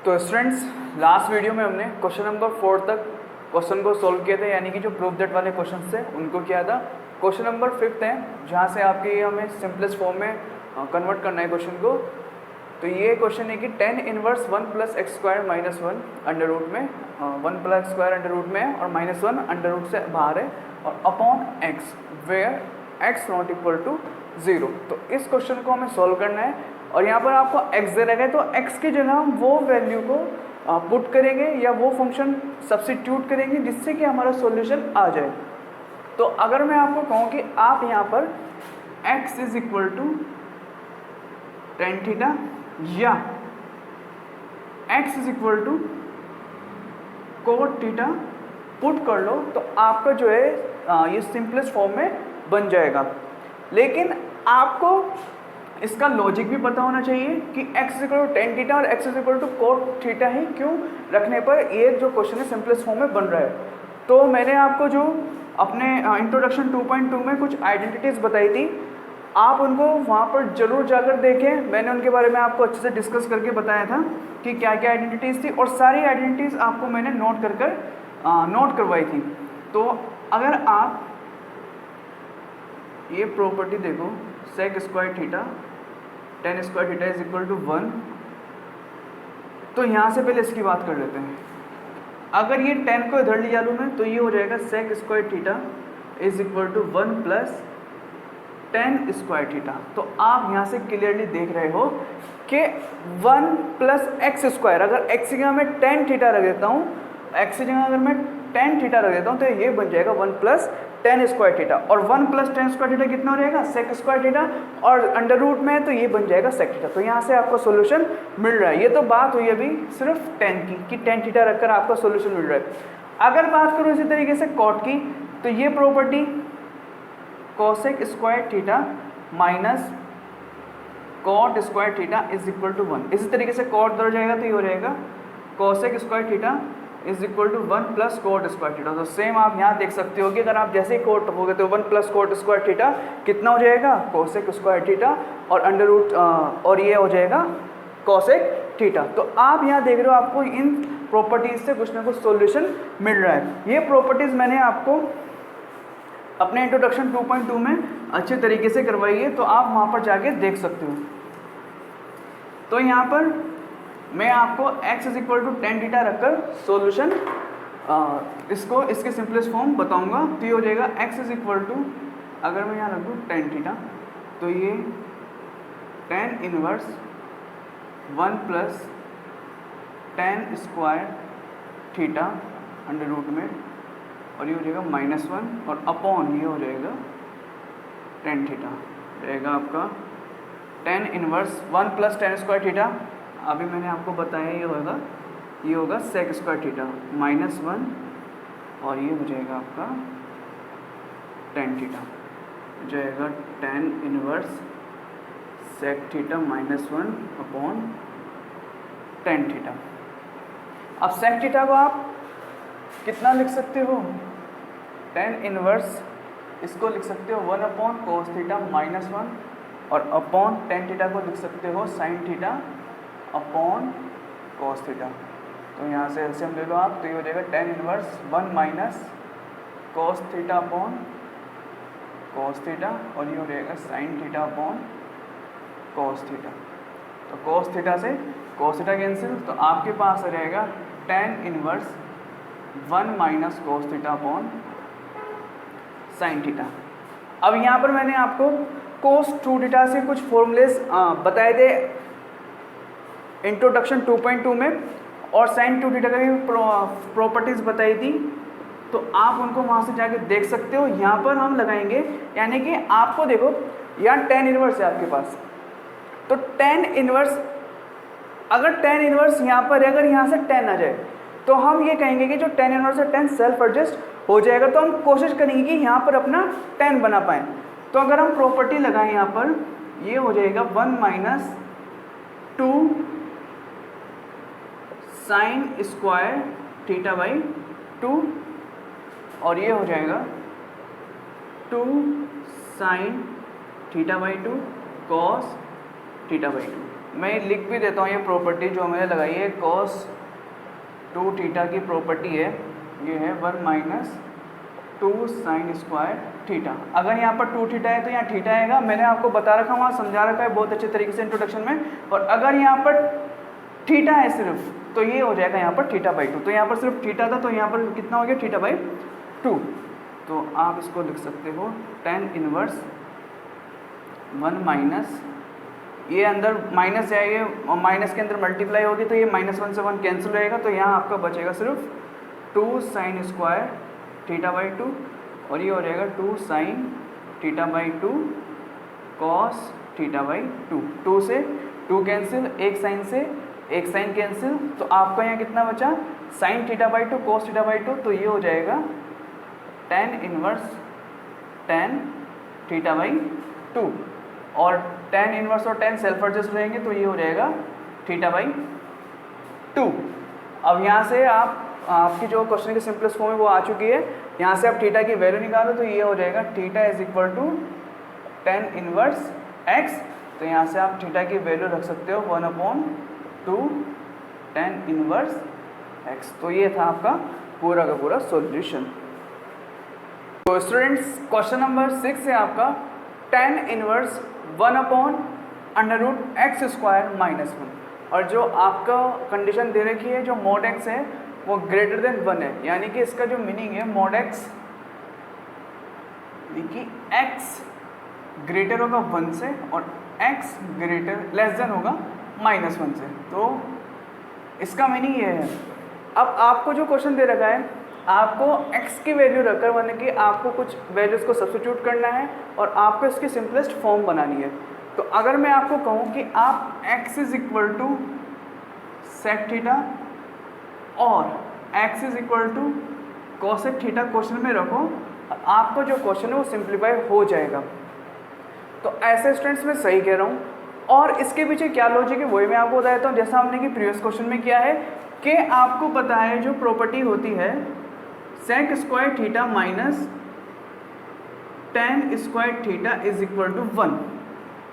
तो students, last video में हमने क्वेश्चन नंबर 4 तक क्वेश्चन को सॉल्व किए थे, यानी कि जो प्रूफ दैट वाले क्वेश्चन थे उनको किया था। क्वेश्चन नंबर 5 है, जहाँ से आपके हमें सिंपलेस्ट फॉर्म में कन्वर्ट करना है क्वेश्चन को। तो ये क्वेश्चन है कि tan inverse 1 plus x square minus 1 under root में 1 प्लस स्क्वायर अंडर रूट में है और माइनस 1 अंडर रूट से बाहर है और upon x where x not equal to 0। तो इस क्वेश्चन को हमें सॉल्व करना है और यहाँ पर आपको x दे रखा है, तो x की जगह हम वो वैल्यू को पुट करेंगे या वो फंक्शन सब्स्टिट्यूट करेंगे जिससे कि हमारा सॉल्यूशन आ जाए। तो अगर मैं आपको कहूँ कि आप यहाँ पर x is equal to ten theta या x is equal to cot theta put कर लो, तो आपका जो है ये सिंपलेस्ट फॉर्म में बन जाएगा। लेकिन आपको इसका लॉजिक भी पता होना चाहिए कि x is equal to ten theta और x is equal to cot theta ही क्यों रखने पर ये जो क्वेश्चन है सिंपलेस्ट फॉर्म में बन रहा है। तो मैंने आपको जो अपने इंट्रोडक्शन 2.2 में कुछ आइडेंटिटीज़ बताई थी, आप उनको वहाँ पर जरूर जाकर देखें। मैंने उनके बारे में आपको अच्छे से डिस्कस करके बताया था कि क्या क्या आइडेंटिटीज़ थी और सारी आइडेंटिटीज़ आपको मैंने नोट करवाई थी। तो अगर आप ये प्रॉपर्टी देखो, sec square theta tan square theta is equal to 1, तो यहाँ से पहले इसकी बात कर लेते हैं। अगर ये 10 को इधर ले जा लूँ मैं, तो ये हो जाएगा sec square theta is equal to 1 plus tan square theta. तो आप यहाँ से क्लियरली देख रहे हो कि 1 प्लस एक्स स्क्वायर, अगर एक्स की जगह मैं टेन थीटा रख देता हूँ, एक्स की जगह अगर मैं टेन थीटा रख देता हूँ, तो ये बन जाएगा 1 प्लस टेन स्क्वायर थीटा। और 1 प्लस टेन स्क्वायर थीटा कितना हो जाएगा, सेक स्क्वायर थीटा, और अंडर रूट में है तो ये बन जाएगा सेक थीटा। तो यहाँ से आपको सोल्यूशन मिल रहा है। ये तो बात हुई अभी सिर्फ टेन की कि टेन थीटा रखकर आपका सोल्यूशन मिल रहा है। अगर बात करूँ इसी तरीके से कॉट की, तो ये property cosec square theta minus cot square theta is equal to 1। इसी तरीके से कॉट इधर जाएगा तो ये हो जाएगा cosec square theta is equal to 1 plus cot square theta. तो सेम आप यहाँ देख सकते हो कि अगर आप जैसे ही कोट रखोगे तो 1 प्लस कोट स्क्वायर थीटा कितना हो जाएगा, कोसेक स्क्वायर थीटा, और अंडर रूट और ये हो जाएगा कोसेक थीटा। तो आप यहाँ देख रहे हो आपको इन प्रॉपर्टीज से कुछ ना कुछ सॉल्यूशन मिल रहा है। ये प्रॉपर्टीज मैंने आपको अपने इंट्रोडक्शन 2.2 में अच्छे तरीके से करवाई है, तो आप वहाँ पर जाके देख सकते हो। तो यहाँ पर मैं आपको x is equal to ten theta रखकर सॉल्यूशन इसको इसके सिंपलेस्ट फॉर्म बताऊंगा। तो ये हो जाएगा x इज इक्वल टू, अगर मैं यहाँ रख दूँ टेन थीटा, तो ये tan inverse 1 plus tan square theta under root में, और ये हो जाएगा माइनस 1 और अपॉन ये हो जाएगा टेन थीटा, रहेगा आपका ten inverse 1 plus tan square theta. अभी मैंने आपको बताया ये होगा सेक स्क्वायर थीटा माइनस 1 और ये हो जाएगा आपका टेन थीटा, हो जाएगा tan inverse sec theta minus 1 upon tan theta. अब सेक थीटा को आप कितना लिख सकते हो, टेन इनवर्स इसको लिख सकते हो 1 अपॉन कोस थीटा माइनस 1 और अपॉन टेन थीटा को लिख सकते हो sine theta upon cos theta. तो यहाँ से एलसीएम ले लो आप, तो ये हो जाएगा tan inverse 1 minus cos theta upon cos theta, और ये हो जाएगा sine theta upon cos theta. तो कॉस थीटा से कॉस थीटा कैंसिल, तो आपके पास आ जाएगा tan inverse 1 minus cos theta upon sine theta. अब यहाँ पर मैंने आपको कोस 2 थीटा से कुछ फॉर्मूलेस बताए थे इंट्रोडक्शन 2.2 में, और साइन 2 थीटा का भी प्रॉपर्टीज़ बताई थी, तो आप उनको वहाँ से जाके देख सकते हो। यहाँ पर हम लगाएंगे, यानी कि आपको देखो यहाँ टेन इनवर्स है आपके पास, तो टेन इनवर्स, अगर टेन इनवर्स यहाँ पर है, अगर यहाँ से 10 आ जाए तो हम ये कहेंगे कि जो टेन इनवर्स है 10 सेल्फ एडजस्ट हो जाएगा। तो हम कोशिश करेंगे कि यहाँ पर अपना 10 बना पाएँ। तो अगर हम प्रॉपर्टी लगाएं यहाँ पर, ये हो जाएगा 1 minus 2 sine square theta by 2, और ये हो जाएगा 2 sine theta by 2 cos theta by 2। मैं लिख भी देता हूँ, ये प्रॉपर्टी जो मैंने लगाई है cos 2 थीटा की प्रॉपर्टी है, ये है 1 माइनस 2 साइन स्क्वायर थीटा। अगर यहाँ पर 2 थीटा है तो यहाँ थीटा आएगा, मैंने आपको बता रखा, वहाँ समझा रखा है बहुत अच्छे तरीके से इंट्रोडक्शन में। और अगर यहाँ पर थीटा है सिर्फ, तो ये हो जाएगा यहाँ पर थीटा बाई 2। तो यहाँ पर सिर्फ थीटा था, तो यहाँ पर कितना हो गया, थीटा बाई 2। तो आप इसको लिख सकते हो tan इनवर्स 1 माइनस, ये अंदर माइनस है, ये माइनस के अंदर मल्टीप्लाई होगी, तो ये -1 से 1 कैंसिल रहेगा, तो यहाँ आपका बचेगा सिर्फ 2 साइन स्क्वायर थीटा बाई 2, और ये हो जाएगा 2 sine theta by 2 cos theta by 2। 2 से 2 कैंसिल, एक साइन से एक साइन कैंसिल, तो आपका यहाँ कितना बचा, sine theta by 2 cos theta by 2, तो ये हो जाएगा tan inverse tan theta by 2, और tan इनवर्स और tan सेल्फ एडजस्ट रहेंगे, तो ये हो जाएगा थीटा बाई 2। अब यहाँ से आपकी जो क्वेश्चन की सिंपलेस्ट फॉर्म है वो आ चुकी है, यहाँ से आप थीटा की वैल्यू निकालो, तो ये हो जाएगा theta is equal to tan inverse x। तो यहाँ से आप थीटा की वैल्यू रख सकते हो 1/2 tan इनवर्स x। तो ये था आपका पूरा का पूरा सॉल्यूशन। तो स्टूडेंट्स क्वेश्चन नंबर 6 है आपका tan इनवर्स 1/√x² -1, और जो आपका कंडीशन दे रखी है, जो mod x है वो ग्रेटर देन 1 है, यानी कि इसका जो मीनिंग है mod x कि x ग्रेटर होगा 1 से और x ग्रेटर लेस देन होगा -1 से। तो इसका मीनिंग ये है, अब आपको जो क्वेश्चन दे रखा है, आपको x की वैल्यू रखकर माने कि आपको कुछ वैल्यूज़ को सब्स्टिट्यूट करना है और आपको इसकी सिंपलेस्ट फॉर्म बनानी है। तो अगर मैं आपको कहूँ कि आप x is equal to sec theta और x is equal to cosec theta question में रखो, आपको जो क्वेश्चन है वो सिंप्लीफाई हो जाएगा। तो ऐसे स्टूडेंट्स मैं सही कह रहा हूँ, और इसके पीछे क्या लॉजिक है वही मैं आपको बता देता हूँ। जैसा हमने कि प्रीवियस क्वेश्चन में किया है कि आपको पता है जो प्रॉपर्टी होती है sec square theta minus tan square theta is equal to 1,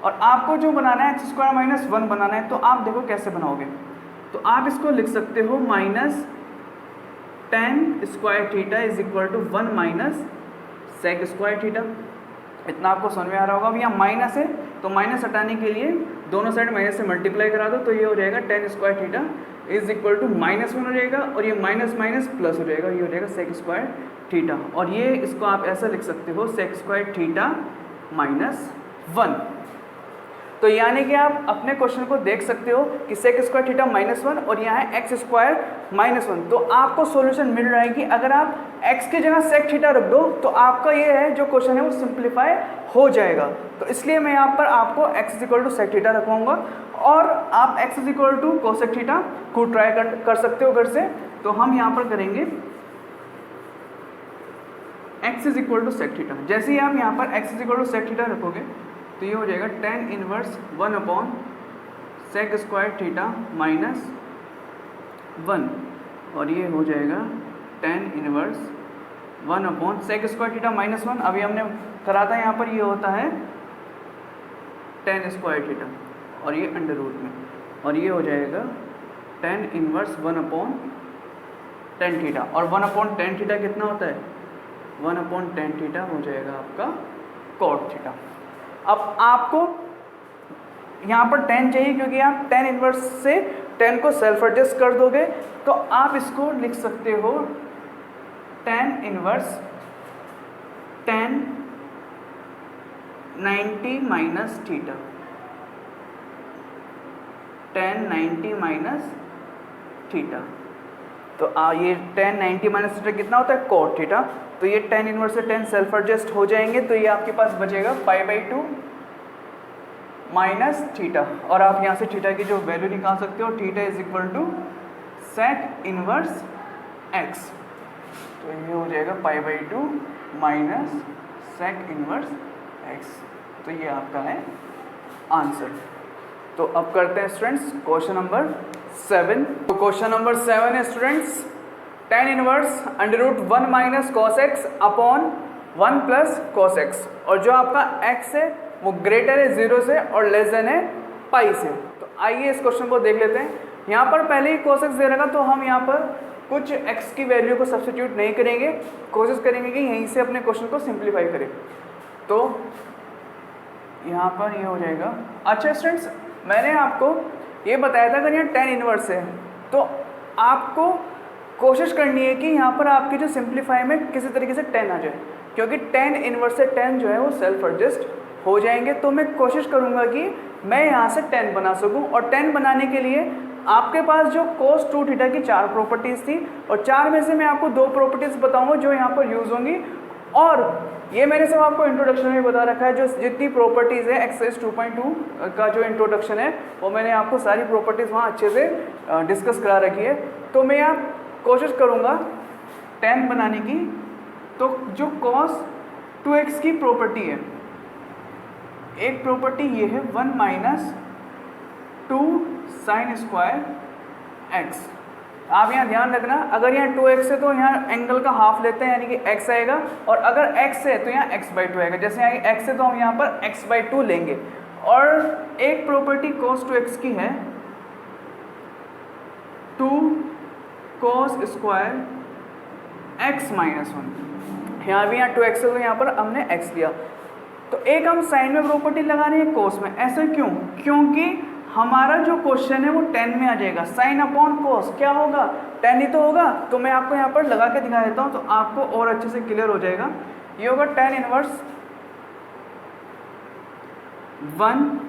और आपको जो बनाना है x स्क्वायर माइनस 1 बनाना है। तो आप देखो कैसे बनाओगे, तो आप इसको लिख सकते हो minus tan square theta is equal to 1 minus sec square theta. इतना आपको समझ में आ रहा होगा। अब यहाँ माइनस है, तो माइनस हटाने के लिए दोनों साइड माइनस से मल्टीप्लाई करा दो, तो ये हो जाएगा tan square theta is equal to -1 हो जाएगा, और ये माइनस माइनस प्लस हो जाएगा, ये हो जाएगा सेक स्क्वायर थीटा। और ये इसको आप ऐसा लिख सकते हो सेक स्क्वायर थीटा -1। तो यानी कि आप अपने क्वेश्चन को देख सकते हो कि सेक स्क्वायर थीटा -1 और यहाँ है एक्स स्क्वायर -1। तो आपको सॉल्यूशन मिल रहा है कि अगर आप x की जगह सेक थीटा रख दो तो आपका ये है जो क्वेश्चन है वो सिंप्लीफाई हो जाएगा। तो इसलिए मैं यहाँ पर आपको x equal to sec theta रखवाऊंगा, और आप x equal to cosec theta को ट्राई कर सकते हो घर से। तो हम यहाँ पर करेंगे x equal to sec theta. जैसे ही आप यहाँ पर x equal to sec theta रखोगे तो ये हो जाएगा tan inverse 1 sec square theta -1, और ये हो जाएगा tan inverse 1 sec square theta -1। अभी हमने करा था यहाँ पर, ये होता है tan स्क्वायर थीटा और ये अंडर रूट में, और ये हो जाएगा tan इनवर्स 1/tan थीटा, और 1/tan थीटा कितना होता है, 1/tan थीटा हो जाएगा आपका cot थीटा। अब आपको यहाँ पर tan चाहिए, क्योंकि आप tan इनवर्स से tan को सेल्फ एडजस्ट कर दोगे, तो आप इसको लिख सकते हो tan inverse tan 90 minus theta, tan 90 minus theta. तो ये tan 90 माइनस थीटा कितना होता है, cot थीटा। तो ये tan इनवर्स से tan सेल्फ एडजस्ट हो जाएंगे, तो ये आपके पास बचेगा π/2 माइनस थीटा, और आप यहाँ से थीटा की जो वैल्यू निकाल सकते हो, theta is equal to sec inverse x। तो ये हो जाएगा π/2 माइनस सेक इनवर्स x। तो ये आपका है आंसर। तो अब करते हैं स्टूडेंट्स क्वेश्चन नंबर 7। तो क्वेश्चन नंबर 7 है students tan inverse √1 minus cos x upon 1 plus cos x, और जो आपका x है वो ग्रेटर है 0 से और लेस देन है पाई से। तो आइए इस क्वेश्चन को देख लेते हैं। यहाँ पर पहले ही cos x दे रखा, तो हम यहाँ पर कुछ x की वैल्यू को सब्स्टिट्यूट नहीं करेंगे, कोशिश करेंगे कि यहीं से अपने क्वेश्चन को सिंप्लीफाई करें। तो यहाँ पर ये हो जाएगा। अच्छा स्टूडेंट्स, मैंने आपको ये बताया था अगर यहाँ tan इनवर्स है तो आपको कोशिश करनी है कि यहाँ पर आपकी जो सिंप्लीफाई में किसी तरीके से tan आ जाए, क्योंकि tan इनवर्स से tan जो है वो सेल्फ एडजस्ट हो जाएंगे। तो मैं कोशिश करूँगा कि मैं यहाँ से tan बना सकूँ, और tan बनाने के लिए आपके पास जो cos 2 थीटा की 4 प्रॉपर्टीज़ थी, और 4 में से मैं आपको 2 प्रॉपर्टीज़ बताऊँगा जो यहाँ पर यूज़ होंगी। और ये मैंने सब आपको इंट्रोडक्शन में बता रखा है, जो जितनी प्रॉपर्टीज़ है एक्सरसाइज 2.2 का जो इंट्रोडक्शन है वो मैंने आपको सारी प्रॉपर्टीज़ वहाँ अच्छे से डिस्कस करा रखी है। तो मैं यहाँ कोशिश करूँगा tan बनाने की। तो जो cos 2x की प्रॉपर्टी है, एक प्रॉपर्टी ये है 1 माइनस 2 साइन स्क्वायर x। आप यहाँ ध्यान रखना, अगर यहाँ 2x है तो यहाँ एंगल का हाफ लेते हैं, यानी कि x आएगा, और अगर x है तो यहाँ x/2 आएगा। जैसे यहाँ x है तो हम यहाँ पर x/2 लेंगे। और एक प्रॉपर्टी cos 2x की है 2 cos स्क्वायर x माइनस 1। यहाँ भी यहाँ 2x है तो यहाँ पर हमने x लिया। तो एक हम साइन में प्रॉपर्टी लगा रहे हैं cos में। ऐसा क्यों? क्योंकि हमारा जो क्वेश्चन है वो tan में आ जाएगा। साइन अपॉन cos क्या होगा? tan ही तो होगा। तो मैं आपको यहाँ पर लगा के दिखा देता हूँ तो आपको और अच्छे से क्लियर हो जाएगा। ये होगा tan इनवर्स 1,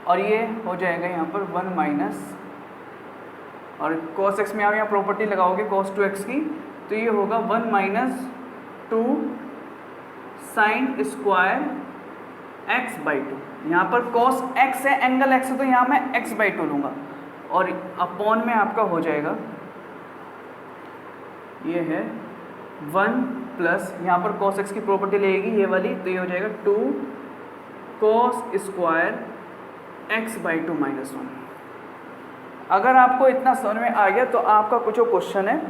और ये हो जाएगा यहाँ पर 1 माइनस, और cos x में आप यहाँ प्रॉपर्टी लगाओगे cos 2x की, तो ये होगा 1 माइनस 2 साइन स्क्वायर x/2। यहाँ पर cos x है, एंगल x है, तो यहाँ मैं x/2 लूँगा, और अपॉन में आपका हो जाएगा ये है 1 प्लस, यहाँ पर cos x की प्रॉपर्टी लगेगी ये वाली, तो ये हो जाएगा 2 cos स्क्वायर x/2 माइनस 1। अगर आपको इतना समझ में आ गया तो आपका कुछ जो क्वेश्चन है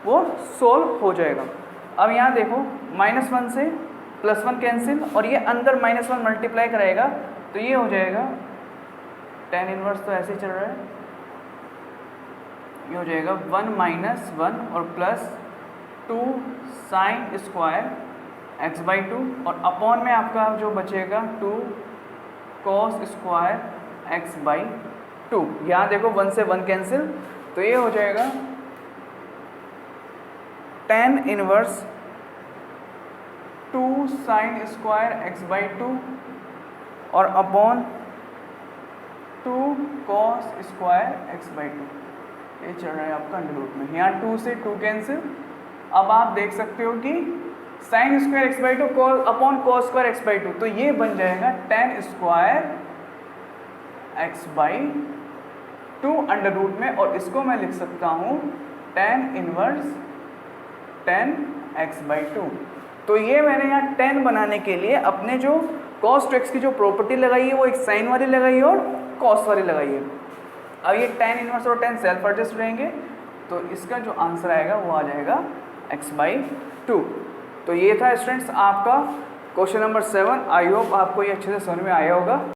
वो सोल्व हो जाएगा। अब यहाँ देखो, -1 से +1 कैंसिल, और ये अंदर -1 मल्टीप्लाई कराएगा, तो ये हो जाएगा tan इनवर्स, तो ऐसे ही चल रहा है, ये हो जाएगा 1 माइनस 1 और प्लस 2 साइन स्क्वायर x/2, और अपॉन में आपका जो बचेगा 2 cos स्क्वायर x/2। यहाँ देखो 1 से 1 कैंसिल, तो ये हो जाएगा tan inverse 2 sine square x/2 और अपॉन 2 cos स्क्वायर x/2। ये चल रहा है आपका अंडर रूट में। यहाँ 2 से 2 कैंसिल। अब आप देख सकते हो कि sine square x/2 upon cos square x/2, तो ये बन जाएगा tan square x/2 under root में, और इसको मैं लिख सकता हूँ tan इनवर्स tan x/2। तो ये मैंने यहाँ tan बनाने के लिए अपने जो cos 2x की जो प्रॉपर्टी लगाई है वो एक साइन वाली लगाई है और cos वाली लगाई है। अब ये tan इनवर्स और tan सेल्फ एडजस्ट रहेंगे, तो इसका जो आंसर आएगा वो आ जाएगा x/2। तो ये था स्टूडेंट्स आपका क्वेश्चन नंबर 7। आई होप आपको ये अच्छे से समझ में आया होगा।